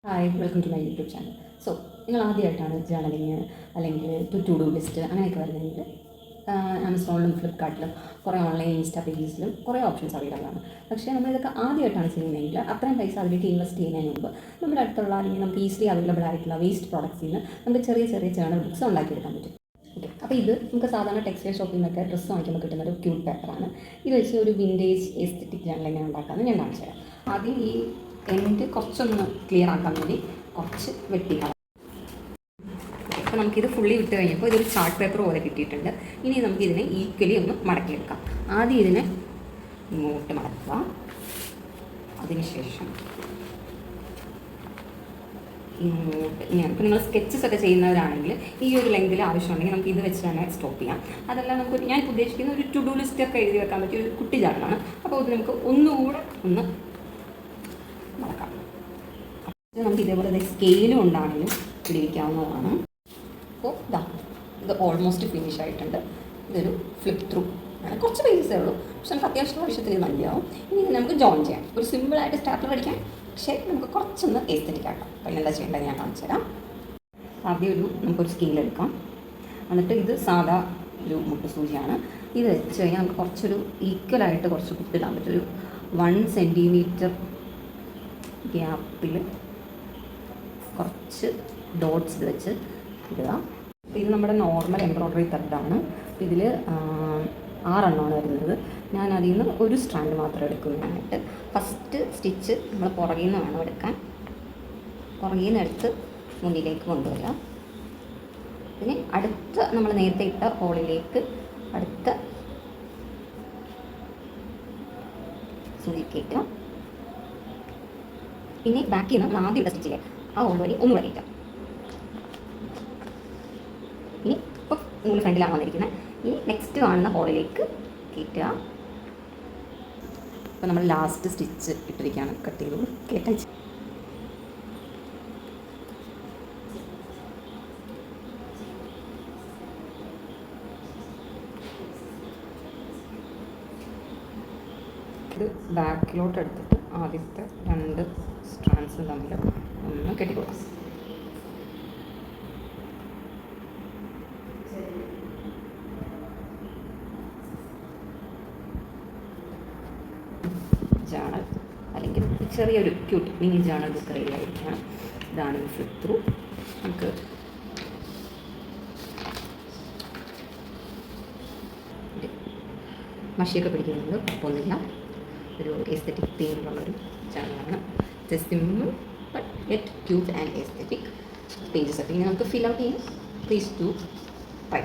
Hi, welcome to my YouTube channel. So നിങ്ങൾ ആദ്യമായിട്ടാണ് journalling അല്ലെങ്കിൽ ടു ഡു ലിസ്റ്റ് അങ്ങനെയൊക്കെ വരുന്നതെങ്കിൽ ആമസോണിലും ഫ്ലിപ്കാർട്ടിലും കുറേ ഓൺലൈൻ ഇൻസ്റ്റാ പേജസിലും കുറേ ഓപ്ഷൻസ് അവൈലബിൾ ആണ്. പക്ഷേ നമ്മളിതൊക്കെ ആദ്യമായിട്ടാണ് ചെയ്യുന്നതെങ്കിൽ അത്രയും പൈസ അതിലേക്ക് ഇൻവെസ്റ്റ് ചെയ്യുന്നതിന് മുമ്പ് നമ്മുടെ അടുത്തുള്ള അല്ലെങ്കിൽ നമുക്ക് ഈസിലി അവൈലബിൾ ആയിട്ടുള്ള വേസ്റ്റ് പ്രോഡക്ട്സിൽ നിന്ന് നമുക്ക് ചെറിയ ചെറിയ ജേർണൽ ബുക്സ് ഉണ്ടാക്കിയെടുക്കാൻ പറ്റും. ഓക്കെ, അപ്പോൾ ഇത് നമുക്ക് സാധാരണ ടെക്സ്റ്റൈൽ ഷോപ്പിൽ നിന്നൊക്കെ ഡ്രസ്സ് വാങ്ങിക്കുമ്പോൾ കിട്ടുന്ന ഒരു ക്യൂട്ട് പേപ്പറാണ്. ഇത് വെച്ച് ഒരു വിൻറ്റേജ് എസ്തെറ്റിക് ജേർണൽ എങ്ങനെ ഉണ്ടാക്കാമെന്ന് ഞാൻ കാണിച്ചു തരാം. ആദ്യം ഈ എൻഡ് കുറച്ചൊന്ന് ക്ലിയർ ആക്കാൻ വേണ്ടി കുറച്ച് വെട്ടിക്കളയാം. അപ്പോൾ നമുക്കിത് ഫുള്ളി വിട്ട് കഴിഞ്ഞപ്പോൾ ഇതൊരു ചാർട്ട് പേപ്പർ പോലെ കിട്ടിയിട്ടുണ്ട്. ഇനി നമുക്കിതിനെ ഈക്വലി ഒന്ന് മടക്കിയെടുക്കാം. ആദ്യം ഇതിനെ ഇങ്ങോട്ട് മടക്കുക. അതിനുശേഷം ഇങ്ങോട്ട് ഇങ്ങനെ. ഇപ്പോൾ നിങ്ങൾ സ്കെച്ചസ് ഒക്കെ ചെയ്യുന്നവരാണെങ്കിൽ ഈ ഒരു ലെങ്തിൽ ആവശ്യമുണ്ടെങ്കിൽ നമുക്ക് ഇത് വെച്ച് തന്നെ സ്റ്റോപ്പ് ചെയ്യാം. അതല്ല നമുക്ക് ഞാൻ ഉദ്ദേശിക്കുന്ന ഒരു ടു ഡു ലിസ്റ്റ് ഒക്കെ എഴുതി വെക്കാൻ പറ്റിയ ഒരു കുട്ടി ചാർട്ടാണ്. അപ്പോൾ ഇത് നമുക്ക് ഒന്നുകൂടെ ഒന്ന് നടക്കാം. നമുക്ക് ഇതേപോലെ സ്കെയിലും ഉണ്ടാണെങ്കിലും പിടിവിക്കാവുന്നതാണ്. അപ്പോൾ ഇത് ഓൾമോസ്റ്റ് ഫിനിഷ് ആയിട്ടുണ്ട്. ഇതൊരു ഫ്ലിപ്പ് ത്രൂ ആണ്. കുറച്ച് പേജസേ ഉള്ളൂ, പക്ഷെ നമുക്ക് അത്യാവശ്യം ആവശ്യത്തിന് നല്ലതാവും. ഇനി ഇത് നമുക്ക് ജോയിൻ ചെയ്യാം. ഒരു സിമ്പിളായിട്ട് സ്റ്റാപ്ലർ അടിക്കാം, പക്ഷേ നമുക്ക് കുറച്ചൊന്ന് എസ്തെറ്റിക് ആക്കാം. അപ്പോൾ എന്താ ചെയ്യേണ്ടത് ഞാൻ കാണിച്ചു തരാം. ആദ്യം നമുക്കൊരു സ്കെയിൽ എടുക്കാം. എന്നിട്ട് ഇത് സാധാ ഒരു മുട്ട് സൂചിയാണ്. ഇത് വെച്ച് കഴിഞ്ഞാൽ നമുക്ക് കുറച്ചൊരു ഈക്വലായിട്ട് കുറച്ച് കുത്തിടാൻ പറ്റും. ഒരു 1 സെൻറ്റിമീറ്റർ ഗ്യാപ്പിൽ കുറച്ച് ഡോട്ട്സ് ഇത് വെച്ച് ഇടുക. ഇത് നമ്മുടെ നോർമൽ എംബ്രോയ്ഡറി ത്രെഡാണ്. ഇതിൽ 6 എണ്ണമാണ് വരുന്നത്. ഞാൻ അതിൽ നിന്ന് ഒരു സ്ട്രാൻഡ് മാത്രം എടുക്കുന്നതായിട്ട്. ഫസ്റ്റ് സ്റ്റിച്ച് നമ്മൾ പുറകിൽ നിന്ന് വേണം എടുക്കാൻ. പുറകിൽ നിന്ന് എടുത്ത് മുന്നിലേക്ക് കൊണ്ടുവരിക. പിന്നെ അടുത്ത നമ്മൾ നേരത്തെ ഇട്ട ഹോളിലേക്ക് അടുത്ത സൂചിക്കേറ്റുക. ഇനി ബാക്കിൽ നിന്ന് നമ്മൾ ആദ്യം ഇട്ട സ്റ്റിച്ചിലെ ആ ഹോൾ വഴി ഒന്ന് വരയ്ക്കാം. ഇനി ഇപ്പോൾ നൂല് ഫ്രണ്ടിലാണ് വന്നിരിക്കുന്നത്. ഇനി നെക്സ്റ്റ് കാണുന്ന ഹോളിലേക്ക് കയറ്റുക. ഇപ്പോൾ നമ്മൾ ലാസ്റ്റ് സ്റ്റിച്ച് ഇട്ടിരിക്കുകയാണ്. കട്ട് ചെയ്തു കയറ്റാൻ. ഇത് ബാക്കിലോട്ട് എടുത്തിട്ട് ആദ്യത്തെ 2 സ്ട്രാൻഡ്സ് തമ്മിൽ ഒന്ന് കെട്ടിക്കൊടുക്കാം. ജേർണൽ അല്ലെങ്കിൽ ചെറിയൊരു cute mini journal book ready ആയിരിക്കണം. ഇതാണ് ഈ ഫ്ലിപ്പ് ത്രൂ. നമുക്ക് മഷിയൊക്കെ പിടിക്കുന്നുണ്ട്, കുഴപ്പമൊന്നുമില്ല. ഒരു എസ്തെറ്റിക് തീമിലുള്ളൊരു ജേർണലാണ്. Just simple but yet cute and aesthetic pages ഒക്കെ ഇങ്ങനെ നമുക്ക് ഫിൽ ഔട്ട് ചെയ്യാം. Please to try.